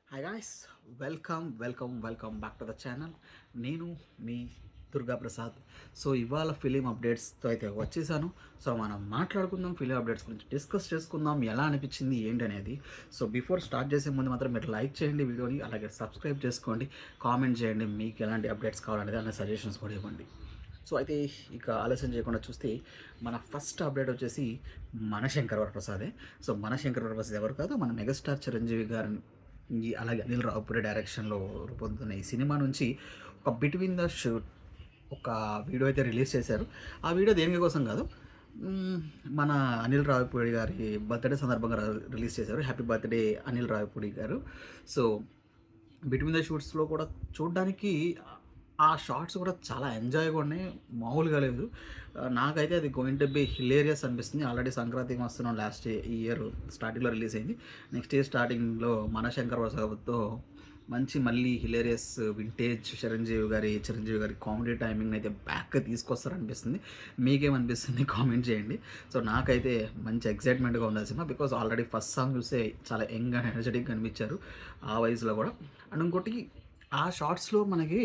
Hi guys, welcome back to the channel. నేను మీ Durga Prasad. So ఇవాళ film అప్డేట్స్తో అయితే వచ్చేసాను. సో మనం మాట్లాడుకుందాం, ఫిలిం అప్డేట్స్ గురించి డిస్కస్ చేసుకుందాం, ఎలా అనిపించింది ఏంటి అనేది. సో బిఫోర్ స్టార్ట్ చేసే ముందు మాత్రం మీరు లైక్ చేయండి వీడియోని, అలాగే సబ్స్క్రైబ్ చేసుకోండి, కామెంట్ చేయండి మీకు ఎలాంటి అప్డేట్స్ కావాలనేది, అన్న సజెషన్స్ కూడా ఇవ్వండి. సో అయితే ఇక ఆలస్యం చేయకుండా చూస్తే మన ఫస్ట్ అప్డేట్ వచ్చేసి మనశంకర్ వరప్రసాదే. సో మనశంకర్ వరప్రసాద్ ఎవరు కాదు, మన మెగాస్టార్ చిరంజీవి గారు అలాగే అనిల్ రావుపూడి డైరెక్షన్లో రూపొందుతున్న ఈ సినిమా నుంచి ఒక బిట్వీన్ ద షూట్ ఒక వీడియో అయితే రిలీజ్ చేశారు. ఆ వీడియో దేని కోసం కాదు, మన అనిల్ రావుపూడి గారి బర్త్డే సందర్భంగా రిలీజ్ చేశారు. హ్యాపీ బర్త్డే అనిల్ రావుపూడి గారు. సో బిట్వీన్ ద షూట్స్లో కూడా చూడడానికి ఆ షార్ట్స్ కూడా చాలా ఎంజాయ్గా ఉన్నాయి, మామూలుగా లేదు. నాకైతే అది గోయింగ్ టు బి హిలేరియస్ అనిపిస్తుంది. ఆల్రెడీ సంక్రాంతికి వస్తున్నాం, లాస్ట్ ఇయర్ స్టార్టింగ్లో రిలీజ్ అయింది. నెక్స్ట్ ఇయర్ స్టార్టింగ్లో మనశంకర్ ప్రసాద్తో మంచి మళ్ళీ హిలేరియస్ వింటేజ్ చిరంజీవి గారి కామెడీ టైమింగ్ అయితే బ్యాక్గా తీసుకొస్తారనిపిస్తుంది. మీకేమనిపిస్తుంది కామెంట్ చేయండి. సో నాకైతే మంచి ఎక్సైట్మెంట్గా ఉంది cinema, because already first song చూస్తే చాలా యంగ్ అండ్ ఎనర్జెటిక్గా అనిపించారు ఆ వయసులో కూడా. అండ్ ఇంకోటి, ఆ షార్ట్స్లో మనకి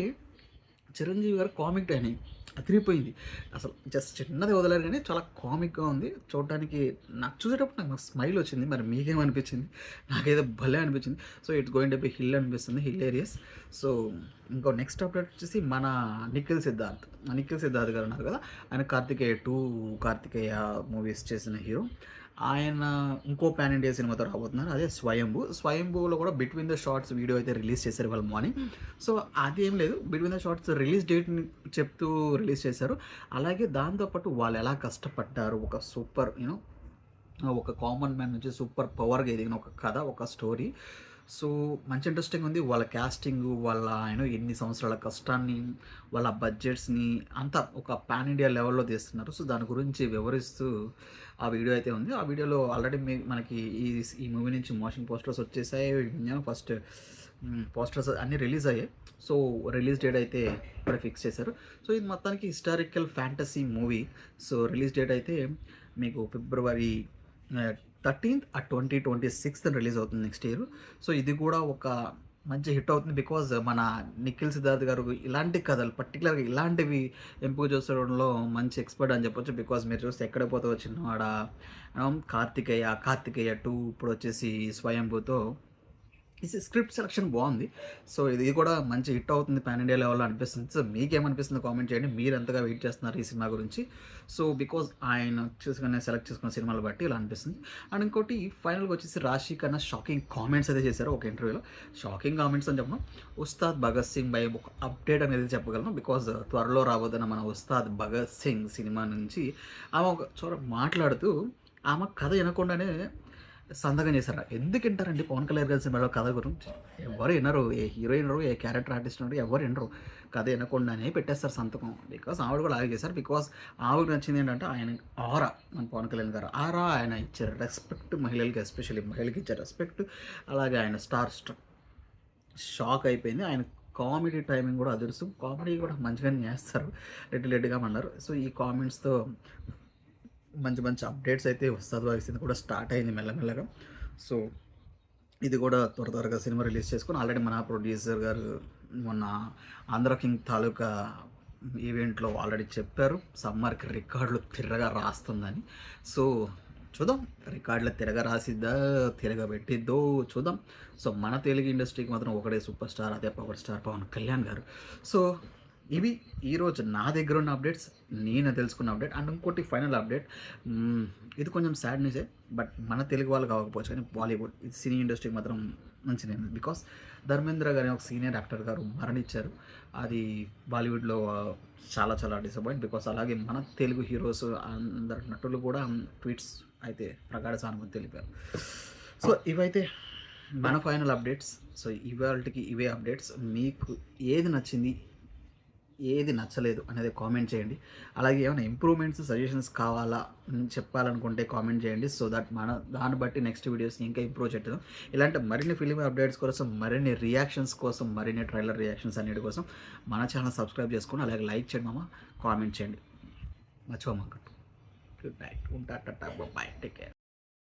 చిరంజీవి గారు కామిక్ టైమింగ్ అదిరిపోయింది. అసలు జస్ట్ చిన్నది వదలరు కానీ చాలా కామిక్గా ఉంది చూడటానికి. నాకు చూసేటప్పుడు నాకు స్మైల్ వచ్చింది. మరి మీకేమనిపించింది? నాకైతే భలే అనిపించింది. So it's going to be hill అనిపిస్తుంది, హిలేరియస్. సో ఇంకో నెక్స్ట్ అప్డేట్ వచ్చేసి మన నిఖిల్ సిద్ధార్థ్ గారు ఉన్నారు కదా, ఆయన కార్తికేయ మూవీస్ చేసిన హీరో. ఆయన ఇంకో పాన్ ఇండియా సినిమాతో రాబోతున్నారు, అదే స్వయంభూలో కూడా బిట్వీన్ ద షార్ట్స్ వీడియో అయితే రిలీజ్ చేశారు వాళ్ళ మార్నింగ్. సో అది ఏం లేదు, బిట్వీన్ ద షార్ట్స్ రిలీజ్ డేట్ని చెప్తూ రిలీజ్ చేశారు. అలాగే దాంతోపాటు వాళ్ళు ఎలా కష్టపడ్డారు, ఒక సూపర్ ఒక కామన్ మ్యాన్ నుంచి సూపర్ పవర్గా ఎదిగిన ఒక కథ, ఒక స్టోరీ. సో మంచి ఇంట్రెస్టింగ్ ఉంది. వాళ్ళ క్యాస్టింగ్, వాళ్ళ ఎన్ని సంవత్సరాల కష్టాన్ని, వాళ్ళ బడ్జెట్స్ని అంతా ఒక పాన్ ఇండియా లెవెల్లో తీస్తున్నారు. సో దాని గురించి వివరిస్తూ ఆ వీడియో అయితే ఉంది. ఆ వీడియోలో ఆల్రెడీ మనకి ఈ మూవీ నుంచి మోషన్ పోస్టర్స్ వచ్చేసాయి. ఫస్ట్ పోస్టర్స్ అన్నీ రిలీజ్ అయ్యాయి. సో రిలీజ్ డేట్ అయితే ఇప్పుడు ఫిక్స్ చేశారు. సో ఇది మొత్తానికి historical fantasy movie. So release date అయితే మీకు ఫిబ్రవరి 13th 2026 రిలీజ్ అవుతుంది నెక్స్ట్ ఇయర్. సో ఇది కూడా ఒక మంచి హిట్ అవుతుంది, బికాజ్ మన నిఖిల్ సిద్ధార్థ్ గారు ఇలాంటి కథలు, పర్టికులర్గా ఇలాంటివి ఎంపిక చేసుకోవడంలో మంచి ఎక్స్పర్ట్ అని చెప్పొచ్చు. బికాజ్ మీరు చూస్తే ఎక్కడ పోతే చిన్నవాడ, కార్తికేయ 2, ఇప్పుడు వచ్చేసి స్వయంభూతో ఈ స్క్రిప్ట్ సెలక్షన్ బాగుంది. సో ఇది కూడా మంచి హిట్ అవుతుంది పాన్ ఇండియా లెవెల్లో అనిపిస్తుంది. సో మీకేమనిపిస్తుంది కామెంట్ చేయండి, మీరు ఎంతగా వెయిట్ చేస్తున్నారు ఈ సినిమా గురించి. సో బికాజ్ ఆయన సెలెక్ట్ చేసుకున్న సినిమాలు బట్టి ఇలా అనిపిస్తుంది. అండ్ ఇంకోటి ఫైనల్గా వచ్చేసి రాశి కన్నా షాకింగ్ కామెంట్స్ అయితే చేశారు ఒక ఇంటర్వ్యూలో. షాకింగ్ కామెంట్స్ అని చెప్పను, ఉస్తాద్ భగత్ సింగ్ బై ఒక అప్డేట్ అనేది చెప్పగలను. బికాజ్ త్వరలో రాబోతున్న మన ఉస్తాద్ భగత్ సింగ్ సినిమా నుంచి ఆమె ఒక చోట మాట్లాడుతూ ఆమె కథ వినకుండానే సంతకం చేశారు. ఎందుకు వింటారండి పవన్ కళ్యాణ్ గారి సినిమాలో కథ గురించి? ఎవరు వినరు, ఏ హీరోయిన్ వినరు, ఏ క్యారెక్టర్ ఆర్టిస్ట్ ఉన్నారు, ఎవరు వినరు. కథ వినకుండానే పెట్టేస్తారు సంతకం. బికాస్ ఆవిడ కూడా అలాగే చేశారు. బికాస్ ఆవిడకి నచ్చింది ఏంటంటే ఆయన ఆరా, మన పవన్ కళ్యాణ్ గారు ఆరా ఆయన ఇచ్చారు రెస్పెక్ట్, మహిళలకి ఎస్పెషల్లీ మహిళలకి ఇచ్చారు రెస్పెక్ట్. అలాగే ఆయన స్టార్ షాక్ అయిపోయింది. ఆయన కామెడీ టైమింగ్ కూడా అదుర్సు, కామెడీ కూడా మంచిగానే చేస్తారు, రెడ్డిగా అన్నారు. సో ఈ కామెంట్స్తో మంచి అప్డేట్స్ అయితే వస్తుంది. వాయిసింది కూడా స్టార్ట్ అయింది మెల్లమెల్లగా. సో ఇది కూడా త్వరగా సినిమా రిలీజ్ చేసుకుని ఆల్రెడీ మన ప్రొడ్యూసర్ గారు మొన్న ఆంధ్ర కింగ్ తాలూకా ఈవెంట్లో ఆల్రెడీ చెప్పారు, సమ్మర్కి రికార్డులు తిరగా రాస్తుందని. సో చూద్దాం, రికార్డులు రాసిద్దా తిరగబెట్టిద్దో చూద్దాం. సో మన తెలుగు ఇండస్ట్రీకి మాత్రం ఒకటే సూపర్ స్టార్, అదే పవర్ స్టార్ పవన్ కళ్యాణ్ గారు. సో ఇవి ఈరోజు నా దగ్గర ఉన్న అప్డేట్స్, నేను తెలుసుకున్న అప్డేట్. అండ్ ఇంకోటి ఫైనల్ అప్డేట్, ఇది కొంచెం సాడ్ న్యూసే, బట్ మన తెలుగు వాళ్ళు కాకపోవచ్చు కానీ బాలీవుడ్ సినీ ఇండస్ట్రీకి మాత్రం మంచి నేమ్. బికాస్ ధర్మేంద్ర గారి ఒక సీనియర్ యాక్టర్ గారు మరణించారు. అది బాలీవుడ్లో చాలా డిసప్పాయింట్. బికాస్ అలాగే మన తెలుగు హీరోస్ అందరు నటులు కూడా ట్వీట్స్ అయితే ప్రగాఢ సానుభూతి తెలిపారు. సో ఇవైతే మన ఫైనల్ అప్డేట్స్. సో ఇవాళకి ఇవే అప్డేట్స్. మీకు ఏది నచ్చింది, ఏది నచ్చలేదు అనేది కామెంట్ చేయండి. అలాగే ఏమైనా ఇంప్రూవ్మెంట్స్, సజెషన్స్ కావాలా చెప్పాలనుకుంటే కామెంట్ చేయండి. సో దట్ దాన్ని బట్టి నెక్స్ట్ వీడియోస్ని ఇంకా ఇంప్రూవ్ చేద్దాం. ఇలాంటి మరిన్ని ఫిలిం అప్డేట్స్ కోసం, మరిన్ని రియాక్షన్స్ కోసం, మరిన్ని ట్రైలర్ రియాక్షన్స్ అన్నిటి కోసం మన ఛానల్ సబ్స్క్రైబ్ చేసుకొని అలాగే లైక్ చేయండి, కామెంట్ చేయండి, మర్చిపోమాకండి. గుడ్ నైట్, ఉంటా, బాయ్, టేక్ కేర్.